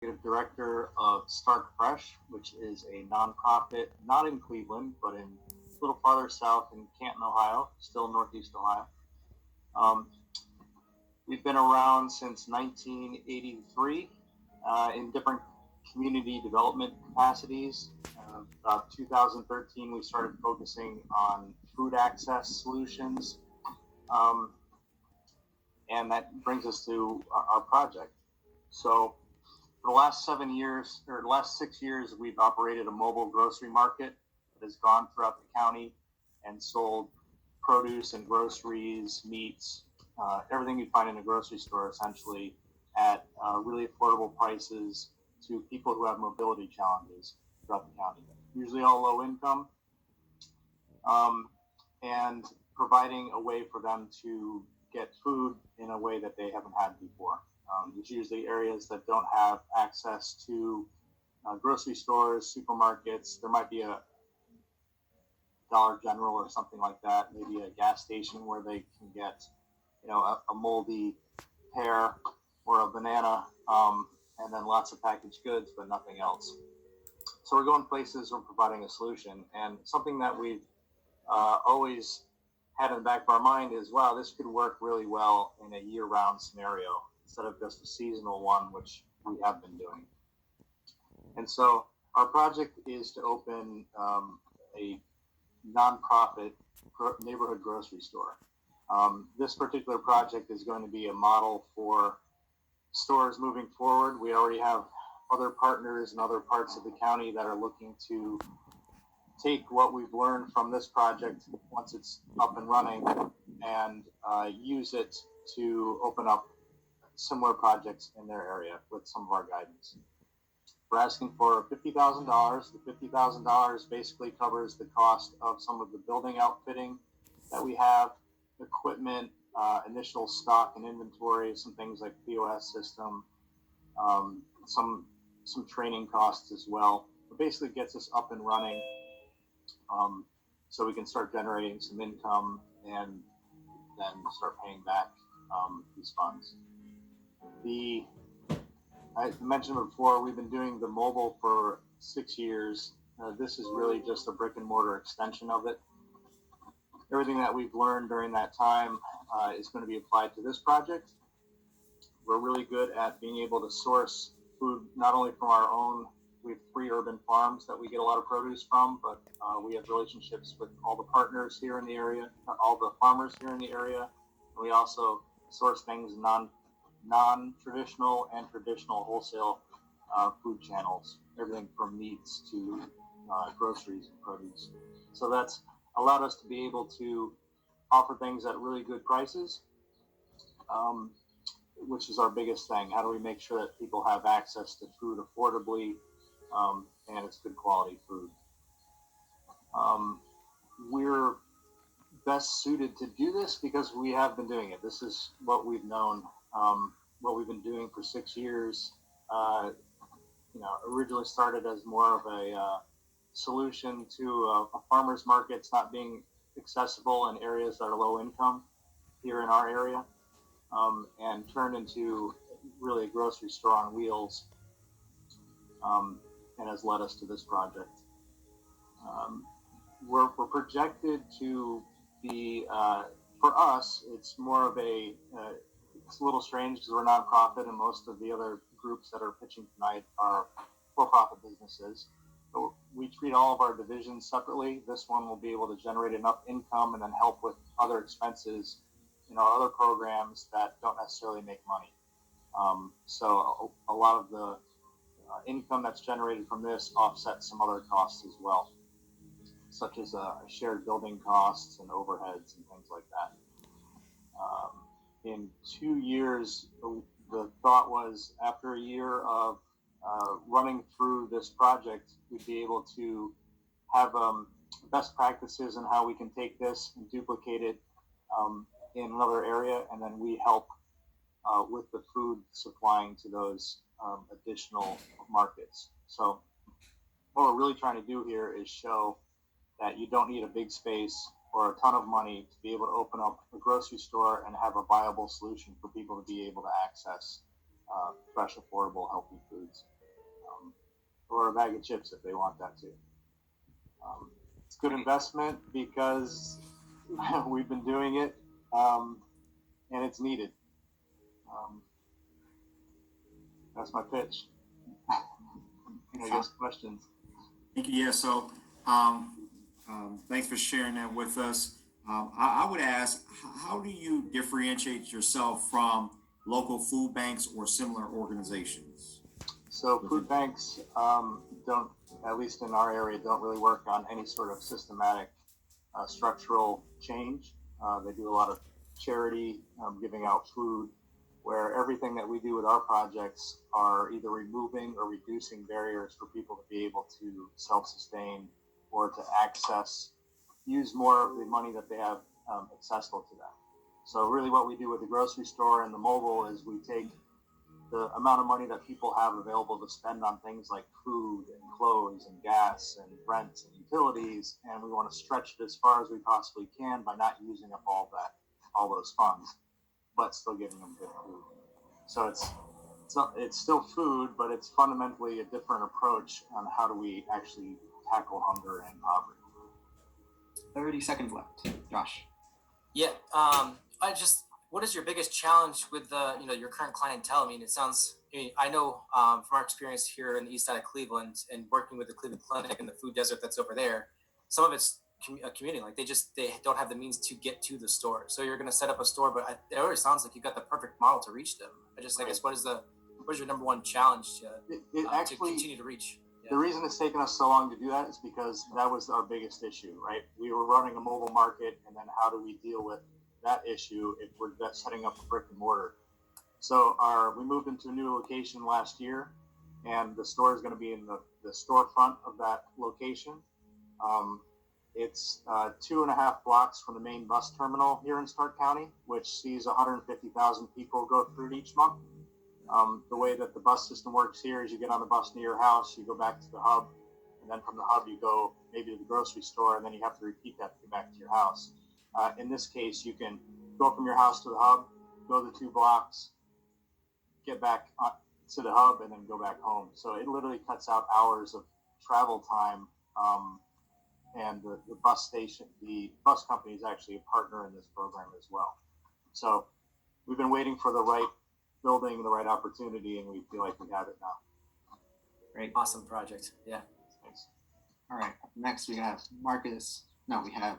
executive director of Stark Fresh, which is a nonprofit not in Cleveland, but in a little farther south in Canton, Ohio, still Northeast Ohio. Um, we've been around since 1983 in different community development capacities. About 2013, we started focusing on food access solutions, um, and that brings us to our project. So, for the last 7 years, or the last 6 years, we've operated a mobile grocery market that has gone throughout the county and sold produce and groceries, meats, everything you find in a grocery store, essentially, at really affordable prices to people who have mobility challenges throughout the county. Usually all low income, um, and providing a way for them to get food in a way that they haven't had before. It's usually areas that don't have access to grocery stores, supermarkets. There might be a Dollar General or something like that, maybe a gas station where they can get, a moldy pear or a banana, and then lots of packaged goods, but nothing else. So we're going places, we're providing a solution, and something that we've always had in the back of our mind is, wow, this could work really well in a year-round scenario instead of just a seasonal one, which we have been doing. And so our project is to open a nonprofit neighborhood grocery store. This particular project is going to be a model for stores moving forward. We already have other partners in other parts of the county that are looking to take what we've learned from this project once it's up and running and use it to open up similar projects in their area with some of our guidance. We're asking for $50,000. The $50,000 basically covers the cost of some of the building outfitting that we have, equipment, initial stock and inventory, some things like POS system, some training costs as well. It basically gets us up and running, so we can start generating some income and then start paying back these funds. I mentioned before, we've been doing the mobile for 6 years. This is really just a brick and mortar extension of it. Everything that we've learned during that time is going to be applied to this project. We're really good at being able to source food not only from our own. We have 3 urban farms that we get a lot of produce from, but we have relationships with all the partners here in the area, all the farmers here in the area. And we also source things non-traditional and traditional wholesale food channels, everything from meats to groceries and produce. So that's allowed us to be able to offer things at really good prices, which is our biggest thing. How do we make sure that people have access to food affordably, and it's good quality food? We're best suited to do this because we have been doing it. This is what we've known, what we've been doing for 6 years. Originally started as more of a solution to a farmer's markets not being accessible in areas that are low income here in our area, and turned into really a grocery store on wheels, and has led us to this project. We're projected to be, for us, it's more of it's a little strange because we're a nonprofit and most of the other groups that are pitching tonight are for-profit businesses. So we treat all of our divisions separately. This one will be able to generate enough income and then help with other expenses in our other programs that don't necessarily make money. So a lot of the income that's generated from this offsets some other costs as well, such as shared building costs and overheads and things like that. In 2 years, the thought was after a year of running through this project, we'd be able to have best practices on how we can take this and duplicate it in another area, and then we help with the food supplying to those additional markets. So what we're really trying to do here is show that you don't need a big space or a ton of money to be able to open up a grocery store and have a viable solution for people to be able to access fresh, affordable, healthy foods, or a bag of chips if they want that too. It's a good investment because we've been doing it, and it's needed. Um, that's my pitch. I guess questions. Thank you. Yeah. So, um, thanks for sharing that with us. I would ask, how do you differentiate yourself from local food banks or similar organizations? So food banks don't, at least in our area, don't really work on any sort of systematic structural change. They do a lot of charity, giving out food, where everything that we do with our projects are either removing or reducing barriers for people to be able to self-sustain or to access, use more of the money that they have accessible to them. So really what we do with the grocery store and the mobile is we take the amount of money that people have available to spend on things like food and clothes and gas and rent and utilities, and we want to stretch it as far as we possibly can by not using up all those funds, but still giving them good food. So it's still food, but it's fundamentally a different approach on how do we actually tackle hunger and poverty. 30 seconds left. Josh. Yeah. What is your biggest challenge with your current clientele? I mean, I know from our experience here in the east side of Cleveland and working with the Cleveland Clinic and the food desert that's over there, some of it's commuting. Like they don't have the means to get to the store. So you're going to set up a store, but it already sounds like you've got the perfect model to reach them. I guess what is your number one challenge to continue to reach? The reason it's taken us so long to do that is because that was our biggest issue, right? We were running a mobile market, and then how do we deal with that issue if we're setting up a brick and mortar? So we moved into a new location last year, and the store is going to be in the storefront of that location. It's 2.5 blocks from the main bus terminal here in Stark County, which sees 150,000 people go through it each month. The way that the bus system works here is you get on the bus near your house, you go back to the hub, and then from the hub you go maybe to the grocery store, and then you have to repeat that to get back to your house. In this case, you can go from your house to the hub, go the 2 blocks, get back to the hub, and then go back home. So it literally cuts out hours of travel time. And the bus company is actually a partner in this program as well. So we've been waiting for the right building, the right opportunity, and we feel like we have it now. Great. Awesome project. Yeah. Thanks. All right. Next, we have Marcus. No, we have